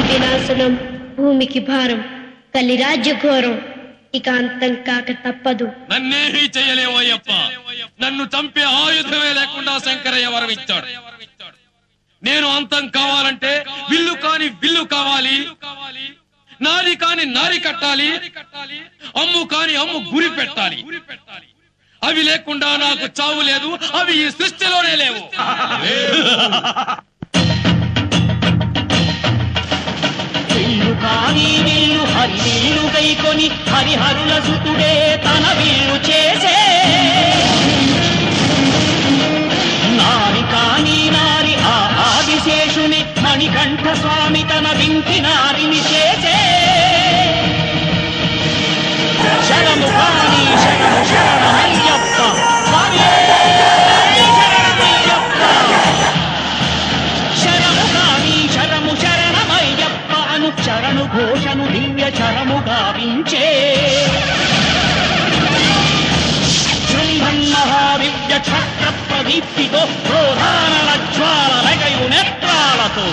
వినాశనం, భూమికి భారం, కలి రాజ్య ఘోరం. ఇక అంతం కాక తప్పదు. నన్నేమీ చేయలేవు అయ్యప్ప. నన్ను చంపే ఆయుధమే లేకుండా శంకరయ్య వరం ఇచ్చాడు. నేను అంతం కావాలంటే విల్లు కాని విల్లు కావాలి, నారి కాని నారి కట్టాలి, అమ్ము కాని అమ్ము గురి పెట్టాలి. అవి లేకుండా నాకు చావు లేదు. అవి ఈ సృష్టిలోనే లేవు. విల్లు కాని విల్లు హరివీలు గైకొని హరిహరుల సుతుడే తన విల్లు చేసే. నారి కాని నారి ఆ ఆదిశేషుని మణికంఠ స్వామి తన వింటి నారిని చేసే. శరణము కాని శరణు శరణమయ్యప్ప స్వామి, శరణమయ్యప్ప. శరము కాని శరము శరణమయ్యప్ప అను శరణు ఘోషను దివ్య చరము గావించే. శృంభన్ మహాదివ్య క్షత్ర ప్రదీప్తితో ప్రోధాన జ్వాల లగయు నేత్రాలతో